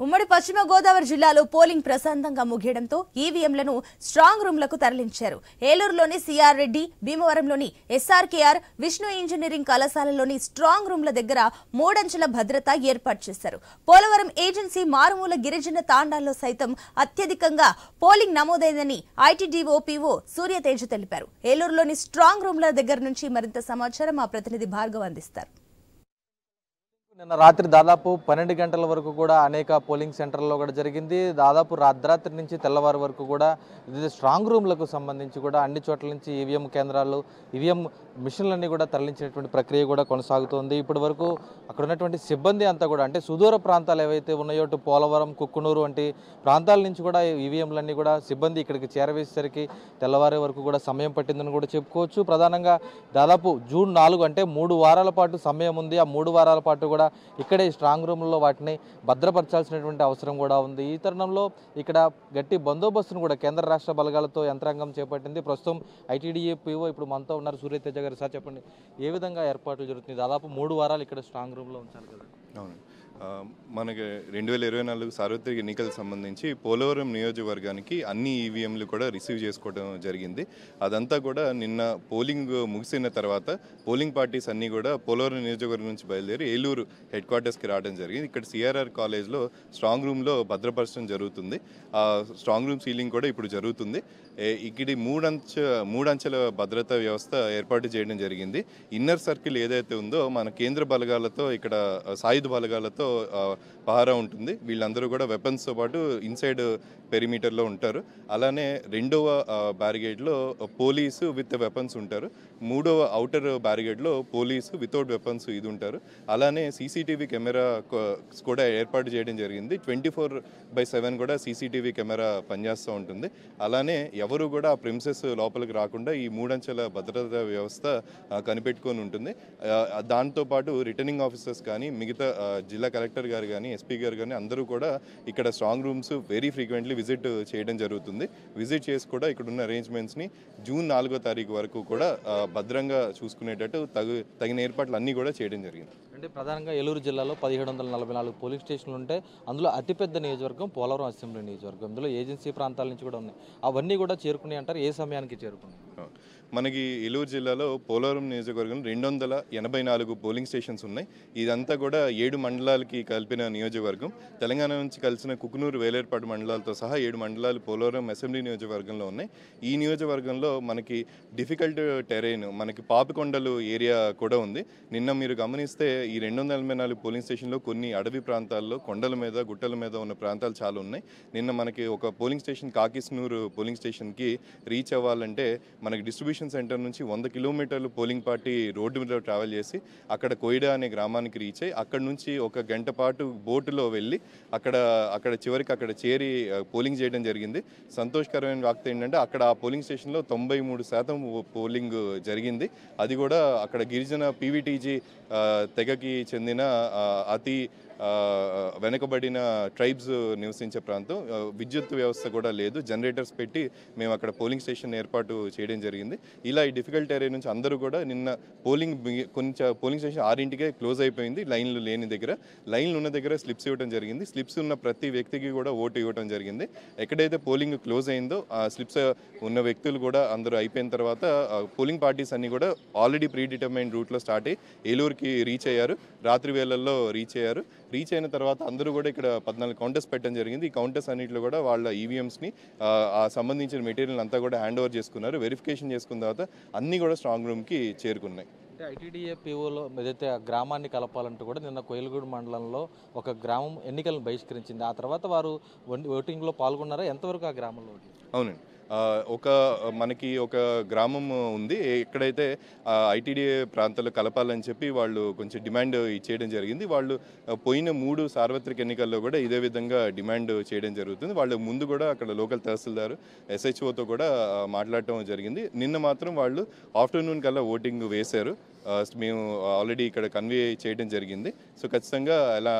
ఉమ్మడి పశ్చిమ గోదావరి జిల్లాలో పోలింగ్ ప్రశాంతంగా ముగియడంతో ఈవీఎంలను స్ట్రాంగ్ రూమ్లకు తరలించారు. ఏలూరులోని సిఆర్ రెడ్డి, భీమవరంలోని ఎస్ఆర్కేఆర్, విష్ణు ఇంజనీరింగ్ కళాశాలలోని స్ట్రాంగ్ రూమ్ల దగ్గర మూడంచెల భద్రత ఏర్పాటు చేశారు. పోలవరం ఏజెన్సీ మారుమూల గిరిజన తాండాల్లో సైతం అత్యధికంగా పోలింగ్ నమోదైందని ఐటీడీఓ పీఓ సూర్యతేజ తెలిపారు. ఏలూరులోని స్ట్రాంగ్ రూమ్ల దగ్గర నుంచి మరింత సమాచారం మా ప్రతినిధి భార్గవ్ అందిస్తారు. నిన్న రాత్రి దాదాపు 12 గంటల వరకు కూడా అనేక పోలింగ్ సెంటర్లలో కూడా జరిగింది. దాదాపు రాత్రి నుంచి తెల్లవారు వరకు కూడా ఇది స్ట్రాంగ్ రూమ్లకు సంబంధించి కూడా అన్ని చోట్ల నుంచి ఈవీఎం కేంద్రాలు, ఈవీఎం మిషన్లన్నీ కూడా తరలించేటువంటి ప్రక్రియ కూడా కొనసాగుతోంది. ఇప్పటి వరకు అక్కడ ఉన్నటువంటి సిబ్బంది అంతా కూడా అంటే సుదూర ప్రాంతాలు ఏవైతే ఉన్నాయో అటు పోలవరం, కుక్కునూరు వంటి ప్రాంతాల నుంచి కూడా ఈవీఎంలన్నీ కూడా సిబ్బంది ఇక్కడికి చేరవేసేసరికి తెల్లవారే వరకు కూడా సమయం పట్టిందని కూడా చెప్పుకోవచ్చు. ప్రధానంగా దాదాపు జూన్ 4 అంటే 3 వారాల పాటు సమయం ఉంది. ఆ 3 వారాల పాటు కూడా ఇక్కడే స్ట్రాంగ్ రూమ్లలో వాటిని భద్రపరచాల్సినటువంటి అవసరం కూడా ఉంది. ఈ తరుణంలో ఇక్కడ గట్టి బందోబస్తును కూడా కేంద్ర రాష్ట్ర బలగాలతో యంత్రాంగం చేపట్టింది. ప్రస్తుతం ఐటీడీఏ పీఓ ఇప్పుడు మనతో ఉన్నారు, సూర్యతేజ గారు. సార్ చెప్పండి, ఏ విధంగా ఏర్పాట్లు జరుగుతుంది? దాదాపు 3 వారాలు ఇక్కడ స్ట్రాంగ్ రూమ్లో ఉంచాలి కదా? అవును, మనకి 2024 సార్వత్రిక ఎన్నికలకు సంబంధించి పోలవరం నియోజకవర్గానికి అన్ని ఈవీఎంలు కూడా రిసీవ్ చేసుకోవడం జరిగింది. అదంతా కూడా నిన్న పోలింగ్ ముగిసిన తర్వాత పోలింగ్ పార్టీస్ అన్నీ కూడా పోలవరం నియోజకవర్గం నుంచి బయలుదేరి ఏలూరు హెడ్ క్వార్టర్స్కి రావడం జరిగింది. ఇక్కడ సిఆర్ఆర్ కాలేజ్లో స్ట్రాంగ్ రూమ్లో భద్రపరచడం జరుగుతుంది. ఆ స్ట్రాంగ్ రూమ్ సీలింగ్ కూడా ఇప్పుడు జరుగుతుంది. ఇక్కడ మూడంచెల భద్రతా వ్యవస్థ ఏర్పాటు చేయడం జరిగింది. ఇన్నర్ సర్కిల్ ఏదైతే ఉందో మన కేంద్ర బలగాలతో, ఇక్కడ సాయుధ బలగాలతో పహారా ఉంటుంది. వీళ్ళందరూ కూడా వెపన్స్తో పాటు ఇన్సైడ్ పెరిమీటర్లో ఉంటారు. అలానే రెండవ బ్యారిగేడ్లో పోలీసు విత్ వెపన్స్ ఉంటారు. మూడవ అవుటర్ బ్యారిగేడ్లో పోలీసు వితౌట్ వెపన్స్ ఇది ఉంటారు. అలానే సీసీటీవీ కెమెరా కూడా ఏర్పాటు చేయడం జరిగింది. 24/7 కూడా సీసీటీవీ కెమెరా పనిచేస్తూ ఉంటుంది. అలానే ఎవరు కూడా ఆ ప్రిమిసెస్ లోపలికి రాకుండా ఈ మూడంచెల భద్రతా వ్యవస్థ కనిపెట్టుకొని ఉంటుంది. దాంతోపాటు రిటర్నింగ్ ఆఫీసర్స్ కానీ, మిగతా జిల్లా కలెక్టర్ గారు కానీ, ఎస్పీ గారు కానీ అందరూ కూడా ఇక్కడ strong rooms very frequently visit చేయడం జరుగుతుంది. విజిట్ చేసి కూడా ఇక్కడ ఉన్న అరేంజ్మెంట్స్ని జూన్ 4వ తారీఖు వరకు కూడా భద్రంగా చూసుకునేటట్టు తగిన ఏర్పాట్లు అన్నీ కూడా చేయడం జరిగింది. అంటే ప్రధానంగా ఏలూరు జిల్లాలో 1744 పోలింగ్ స్టేషన్లు ఉంటాయి. అందులో అతిపెద్ద నియోజకవర్గం పోలవరం అసెంబ్లీ నియోజకవర్గం. అందులో ఏజెన్సీ ప్రాంతాల నుంచి కూడా ఉన్నాయి. అవన్నీ కూడా చేరుకున్నాయి అంటారు. ఏ సమయానికి చేరుకున్నాయి? మనకి ఏలూరు జిల్లాలో పోలవరం నియోజకవర్గం 284 పోలింగ్ స్టేషన్స్ ఉన్నాయి. ఇదంతా కూడా 7 మండలాలకి కలిపిన నియోజకవర్గం. తెలంగాణ నుంచి కలిసిన కుకునూరు, వేలేర్పాటు మండలాలతో సహా 7 మండలాలు పోలవరం అసెంబ్లీ నియోజకవర్గంలో ఉన్నాయి. ఈ నియోజకవర్గంలో మనకి డిఫికల్ట్ టెరైన్, మనకి పాపికొండలు ఏరియా కూడా ఉంది. నిన్న మీరు గమనిస్తే ఈ 284 పోలింగ్ స్టేషన్లో కొన్ని అడవి ప్రాంతాల్లో, కొండల మీద, గుట్టల మీద ఉన్న ప్రాంతాలు చాలా ఉన్నాయి. నిన్న మనకి ఒక పోలింగ్ స్టేషన్ కాకిస్నూరు పోలింగ్ స్టేషన్కి రీచ్ అవ్వాలంటే మనకి డిస్ట్రిబ్యూషన్ సెంటర్ నుంచి 100 కిలోమీటర్లు పోలింగ్ పార్టీ రోడ్డు మీద ట్రావెల్ చేసి అక్కడ కోయిడా అనే గ్రామానికి రీచ్ అయ్యి అక్కడ నుంచి 1 గంట పాటు బోటులో వెళ్ళి అక్కడ చివరికి అక్కడ చేరి పోలింగ్ చేయడం జరిగింది. సంతోషకరమైన వార్త ఏంటంటే అక్కడ ఆ పోలింగ్ స్టేషన్లో 93% పోలింగ్ జరిగింది. అది కూడా అక్కడ గిరిజన పీవీటీజీ తెగకి చెందిన అతి వెనుకబడిన ట్రైబ్స్ నివసించే ప్రాంతం. విద్యుత్ వ్యవస్థ కూడా లేదు. జనరేటర్స్ పెట్టి మేము అక్కడ పోలింగ్ స్టేషన్ ఏర్పాటు చేయడం జరిగింది. ఇలా ఈ డిఫికల్ట్ ఏరియా నుంచి అందరూ కూడా నిన్న పోలింగ్ స్టేషన్ 6ంటికే క్లోజ్ అయిపోయింది. లైన్లు లేని దగ్గర, లైన్లు ఉన్న దగ్గర స్లిప్స్ ఇవ్వడం జరిగింది. స్లిప్స్ ఉన్న ప్రతి వ్యక్తికి కూడా ఓటు ఇవ్వడం జరిగింది. ఎక్కడైతే పోలింగ్ క్లోజ్ అయిందో ఆ స్లిప్స్ ఉన్న వ్యక్తులు కూడా అందరూ అయిపోయిన తర్వాత పోలింగ్ పార్టీస్ అన్ని కూడా ఆల్రెడీ ప్రీ డిటర్మైన్డ్ రూట్లో స్టార్ట్ అయ్యి ఏలూరుకి రీచ్ అయ్యారు. రాత్రి వేళల్లో రీచ్ అయ్యారు. రీచ్ అయిన తర్వాత అందరూ కూడా ఇక్కడ 14 కౌంటర్స్ పెట్టడం జరిగింది. ఈ కౌంటర్స్ అన్నింటిలో కూడా వాళ్ళ ఈవీఎంస్ని ఆ సంబంధించిన మెటీరియల్ అంతా కూడా హ్యాండ్ ఓవర్ చేసుకున్నారు. వెరిఫికేషన్ చేసుకున్న తర్వాత అన్నీ కూడా స్ట్రాంగ్ రూమ్కి చేరుకున్నాయి. అంటే ఐటీడీఏ పీఓలో ఏదైతే ఆ గ్రామాన్ని కలపాలంటూ కూడా నిన్న కోయిలగూడు మండలంలో ఒక గ్రామం ఎన్నికలను బహిష్కరించింది. ఆ తర్వాత వారు ఓటింగ్లో పాల్గొన్నారా? ఎంతవరకు ఆ గ్రామంలో? అవునండి, మనకి ఒక గ్రామం ఉంది. ఎక్కడైతే ఐటీడీఏ ప్రాంతాలు కలపాలని చెప్పి వాళ్ళు కొంచెం డిమాండ్ ఇచ్చేయడం జరిగింది. వాళ్ళు పోయిన 3 సార్వత్రిక ఎన్నికల్లో కూడా ఇదే విధంగా డిమాండ్ చేయడం జరుగుతుంది. వాళ్ళు ముందు కూడా అక్కడ లోకల్ తహసీల్దార్, ఎస్హెచ్ఓతో కూడా మాట్లాడటం జరిగింది. నిన్న మాత్రం వాళ్ళు ఆఫ్టర్నూన్ కల్లా ఓటింగ్ వేశారు. మేము ఆల్రెడీ ఇక్కడ కన్వే చేయడం జరిగింది. సో ఖచ్చితంగా అలా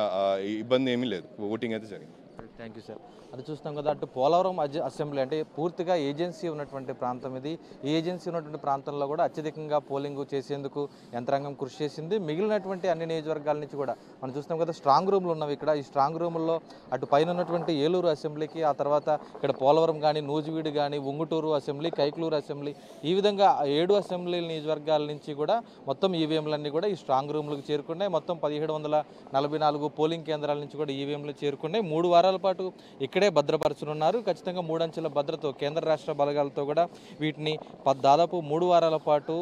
ఇబ్బంది ఏమీ లేదు, ఓటింగ్ అయితే జరిగింది. Thank you sir. అది చూస్తాం కదా, అటు పోలవరం అసెంబ్లీ అంటే పూర్తిగా ఏజెన్సీ ఉన్నటువంటి ప్రాంతం ఇది. ఈ ఏజెన్సీ ఉన్నటువంటి ప్రాంతంలో కూడా అత్యధికంగా పోలింగ్ చేసేందుకు యంత్రాంగం కృషి చేసింది. మిగిలినటువంటి అన్ని నియోజకవర్గాల నుంచి కూడా మనం చూస్తాం కదా, స్ట్రాంగ్ రూమ్లు ఉన్నవి ఇక్కడ. ఈ స్ట్రాంగ్ రూముల్లో అటు పైన ఉన్నటువంటి ఏలూరు అసెంబ్లీకి, ఆ తర్వాత ఇక్కడ పోలవరం కానీ, నూజివీడు కానీ, ఉంగుటూరు అసెంబ్లీ, కైక్లూరు అసెంబ్లీ, ఈ విధంగా 7 అసెంబ్లీ నియోజకవర్గాల నుంచి కూడా మొత్తం ఈవీఎంలన్నీ కూడా ఈ స్ట్రాంగ్ రూమ్లకు చేరుకున్నాయి. మొత్తం 1744 పోలింగ్ కేంద్రాల నుంచి కూడా ఈవీఎంలు చేరుకున్నాయి. 3 వారాల పాటు ఇక్కడే భద్రపరచనున్నారు. ఖచ్చితంగా 3 అంచెల భద్రతతో కేంద్ర రాష్ట్ర బలగాలతో కూడా వీటిని దాదాపు 3 వారాల పాటు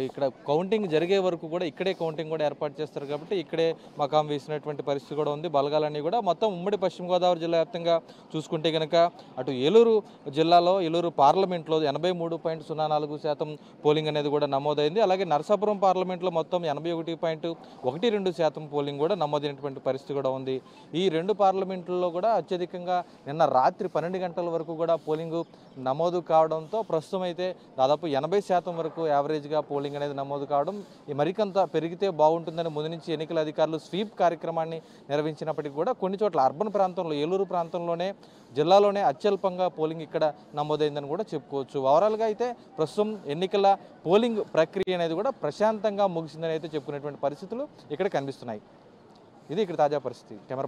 ఇక్కడ కౌంటింగ్ జరిగే వరకు కూడా ఇక్కడే కౌంటింగ్ కూడా ఏర్పాటు చేస్తారు. కాబట్టి ఇక్కడే మకాం వేసినటువంటి పరిస్థితి కూడా ఉంది. బలగాలన్నీ కూడా మొత్తం ఉమ్మడి పశ్చిమ గోదావరి జిల్లా వ్యాప్తంగా చూసుకుంటే కనుక అటు ఏలూరు జిల్లాలో ఏలూరు పార్లమెంట్లో 83.04% పోలింగ్ అనేది కూడా నమోదైంది. అలాగే నరసాపురం పార్లమెంట్లో మొత్తం 81.12% పోలింగ్ కూడా నమోదైనటువంటి పరిస్థితి కూడా ఉంది. ఈ 2 పార్లమెంట్లలో కూడా అత్యధికంగా నిన్న రాత్రి 12 గంటల వరకు కూడా పోలింగ్ నమోదు కావడంతో ప్రస్తుతం అయితే దాదాపు 80% వరకు యావరేజ్గా పోలింగ్ అనేది నమోదు కావడం, ఈ మరికంత పెరిగితే బాగుంటుందని ముందు నుంచి ఎన్నికల అధికారులు స్వీప్ కార్యక్రమాన్ని నిర్వహించినప్పటికీ కూడా కొన్ని చోట్ల అర్బన్ ప్రాంతంలో, ఏలూరు ప్రాంతంలోనే, జిల్లాలోనే అత్యల్పంగా పోలింగ్ ఇక్కడ నమోదైందని కూడా చెప్పుకోవచ్చు. ఓవరాల్గా అయితే ప్రస్తుతం ఎన్నికల పోలింగ్ ప్రక్రియ అనేది కూడా ప్రశాంతంగా ముగిసిందని అయితే చెప్పుకునేటువంటి పరిస్థితులు ఇక్కడ కనిపిస్తున్నాయి. ఇది ఇక్కడ తాజా పరిస్థితి. కెమెరా